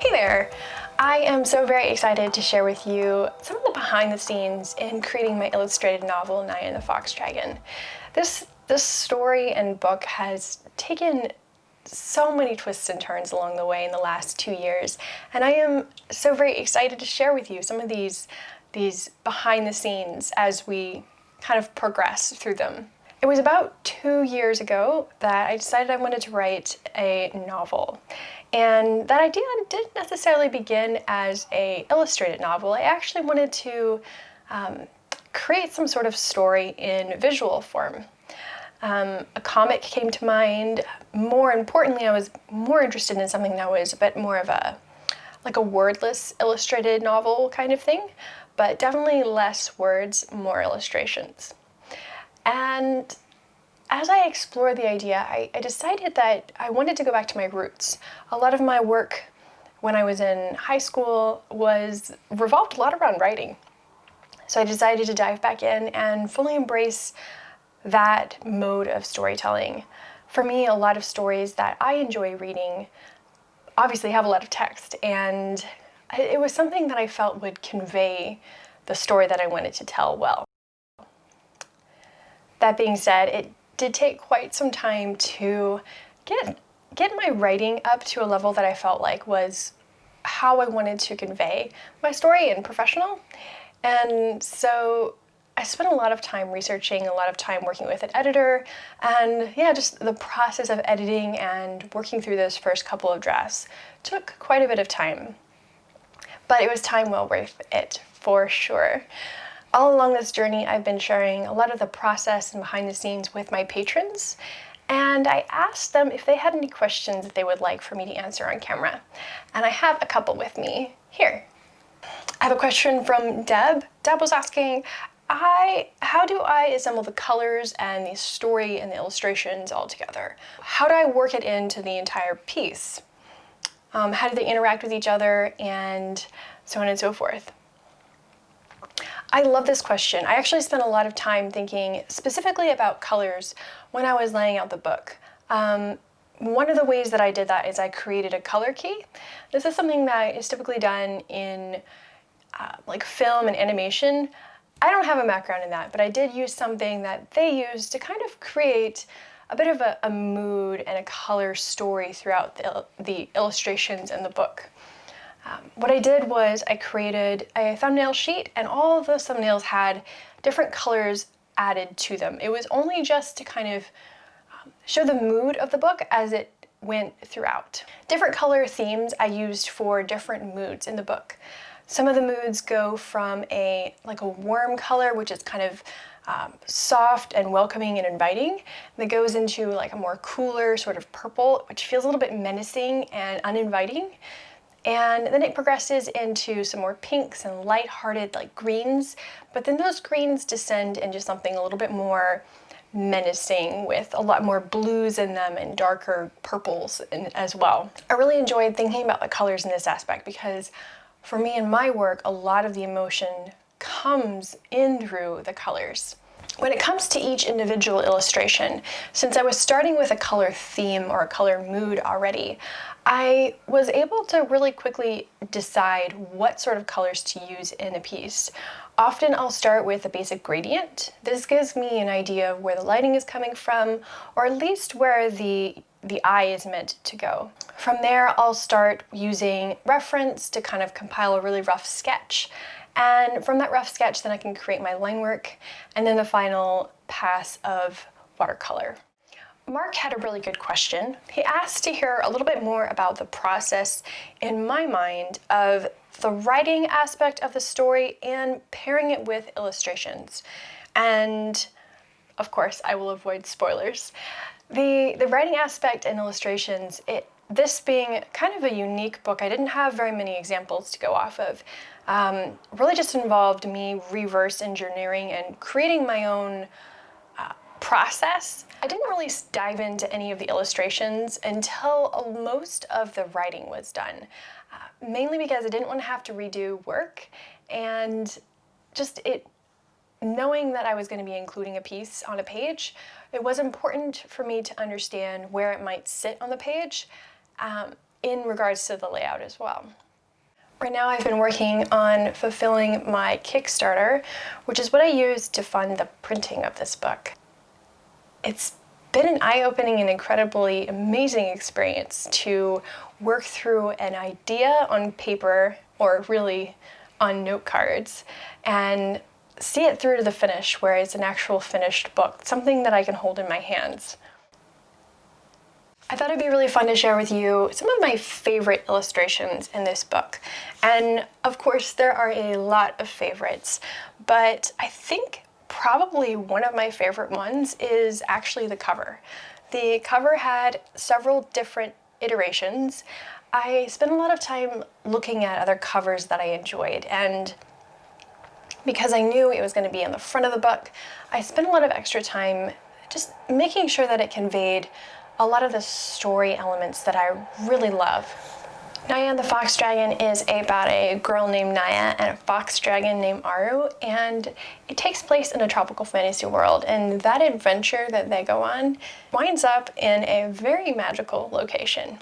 Hey there! I am so very excited to share with you some of the behind the scenes in creating my illustrated novel, Naya and the Fox Dragon. This story and book has taken so many twists and turns along the way in the last 2 years, and I am so very excited to share with you some of these behind the scenes as we kind of progress through them. It was about 2 years ago that I decided I wanted to write a novel. And that idea didn't necessarily begin as an illustrated novel. I actually wanted to create some sort of story in visual form. A comic came to mind. More importantly, I was more interested in something that was a bit more of a wordless illustrated novel kind of thing, but definitely less words, more illustrations. And as I explored the idea, I decided that I wanted to go back to my roots. A lot of my work when I was in high school revolved a lot around writing. So I decided to dive back in and fully embrace that mode of storytelling. For me, a lot of stories that I enjoy reading obviously have a lot of text, and it was something that I felt would convey the story that I wanted to tell well. That being said, it did take quite some time to get my writing up to a level that I felt like was how I wanted to convey my story and professional. And so I spent a lot of time researching, a lot of time working with an editor, and just the process of editing and working through those first couple of drafts took quite a bit of time. But it was time well worth it, for sure. All along this journey, I've been sharing a lot of the process and behind the scenes with my patrons, and I asked them if they had any questions that they would like for me to answer on camera. And I have a couple with me here. I have a question from Deb. Deb was asking, how do I assemble the colors and the story and the illustrations all together? How do I work it into the entire piece? How do they interact with each other, and so on and so forth? I love this question. I actually spent a lot of time thinking specifically about colors when I was laying out the book. One of the ways that I did that is I created a color key. This is something that is typically done in film and animation. I don't have a background in that, but I did use something that they used to kind of create a bit of a mood and a color story throughout the illustrations in the book. What I did was I created a thumbnail sheet, and all of those thumbnails had different colors added to them. It was only just to kind of show the mood of the book as it went throughout. Different color themes I used for different moods in the book. Some of the moods go from a warm color, which is kind of soft and welcoming and inviting, that goes into a more cooler sort of purple, which feels a little bit menacing and uninviting. And then it progresses into some more pinks and light-hearted greens, but then those greens descend into something a little bit more menacing with a lot more blues in them and darker purples as well. I really enjoyed thinking about the colors in this aspect because for me in my work, a lot of the emotion comes in through the colors. When it comes to each individual illustration, since I was starting with a color theme or a color mood already, I was able to really quickly decide what sort of colors to use in a piece. Often I'll start with a basic gradient. This gives me an idea of where the lighting is coming from, or at least where the eye is meant to go. From there, I'll start using reference to kind of compile a really rough sketch. And from that rough sketch, then I can create my line work, and then the final pass of watercolor. Mark had a really good question. He asked to hear a little bit more about the process in my mind of the writing aspect of the story and pairing it with illustrations. And of course, I will avoid spoilers. The writing aspect and illustrations, this being kind of a unique book, I didn't have very many examples to go off of. Really just involved me reverse engineering and creating my own process. I didn't really dive into any of the illustrations until most of the writing was done, mainly because I didn't want to have to redo work, and just knowing that I was going to be including a piece on a page, it was important for me to understand where it might sit on the page. in regards to the layout as well. Right now I've been working on fulfilling my Kickstarter, which is what I use to fund the printing of this book. It's been an eye-opening and incredibly amazing experience to work through an idea on paper, or really on note cards, and see it through to the finish, where it's an actual finished book, something that I can hold in my hands. I thought it'd be really fun to share with you some of my favorite illustrations in this book. And of course, there are a lot of favorites, but I think probably one of my favorite ones is actually the cover. The cover had several different iterations. I spent a lot of time looking at other covers that I enjoyed, and because I knew it was going to be on the front of the book, I spent a lot of extra time just making sure that it conveyed a lot of the story elements that I really love. Naya and the Fox Dragon is about a girl named Naya and a fox dragon named Aru, and it takes place in a tropical fantasy world, and that adventure that they go on winds up in a very magical location.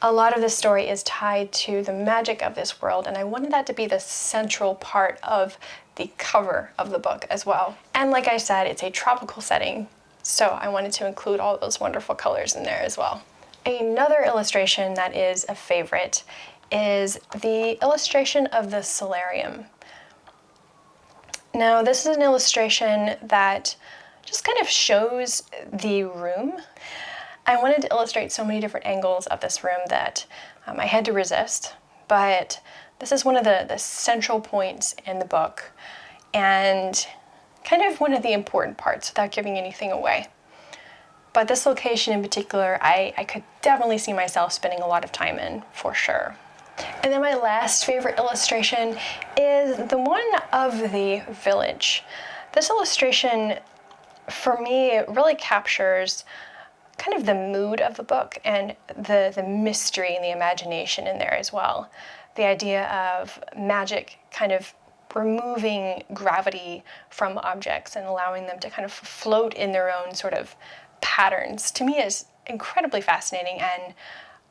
A lot of the story is tied to the magic of this world, and I wanted that to be the central part of the cover of the book as well. And like I said, it's a tropical setting, so I wanted to include all those wonderful colors in there as well. Another illustration that is a favorite is the illustration of the solarium. Now, this is an illustration that just kind of shows the room. I wanted to illustrate so many different angles of this room that I had to resist, but this is one of the central points in the book, and kind of one of the important parts without giving anything away. But this location in particular, I could definitely see myself spending a lot of time in, for sure. And then my last favorite illustration is the one of the village. This illustration, for me, it really captures kind of the mood of the book and the mystery and the imagination in there as well. The idea of magic kind of removing gravity from objects and allowing them to kind of float in their own sort of patterns, to me is incredibly fascinating, and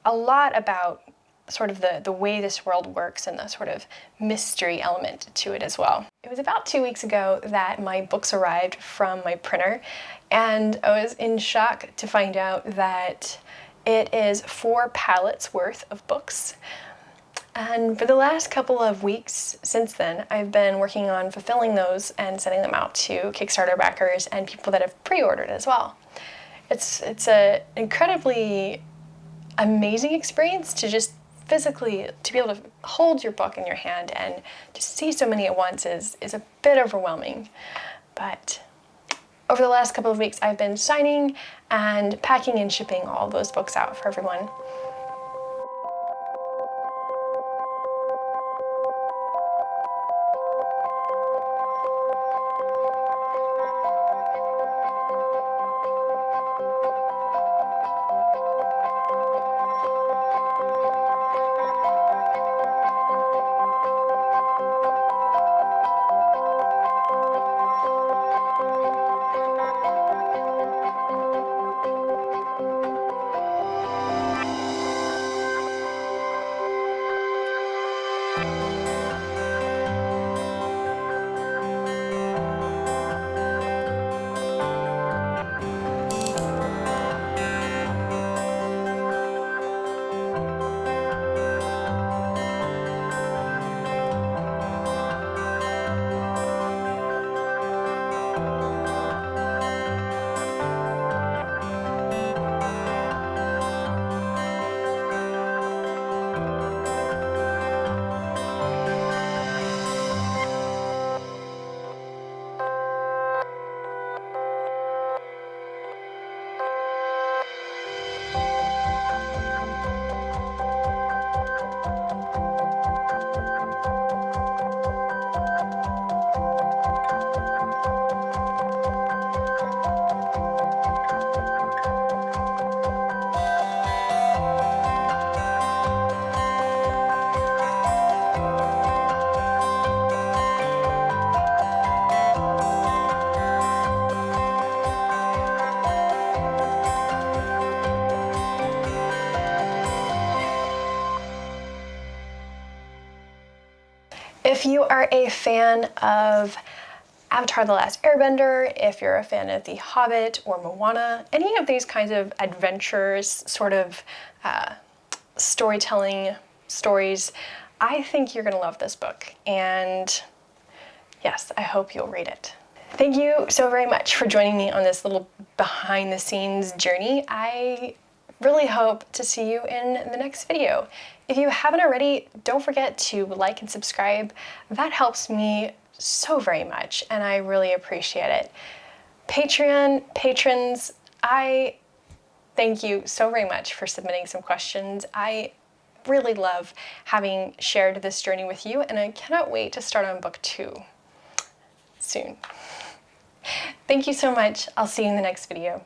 a lot about sort of the way this world works and the sort of mystery element to it as well. It was about 2 weeks ago that my books arrived from my printer, and I was in shock to find out that it is 4 pallets worth of books. And for the last couple of weeks since then, I've been working on fulfilling those and sending them out to Kickstarter backers and people that have pre-ordered as well. It's an incredibly amazing experience to just physically, to be able to hold your book in your hand and to see so many at once is a bit overwhelming. But over the last couple of weeks, I've been signing and packing and shipping all those books out for everyone. If you are a fan of Avatar: The Last Airbender, if you're a fan of The Hobbit or Moana, any of these kinds of adventures, sort of storytelling stories, I think you're gonna love this book. And yes, I hope you'll read it. Thank you so very much for joining me on this little behind the scenes journey. I really hope to see you in the next video. If you haven't already, don't forget to like and subscribe. That helps me so very much, and I really appreciate it. Patreon patrons, I thank you so very much for submitting some questions. I really love having shared this journey with you, and I cannot wait to start on book 2 soon. Thank you so much. I'll see you in the next video.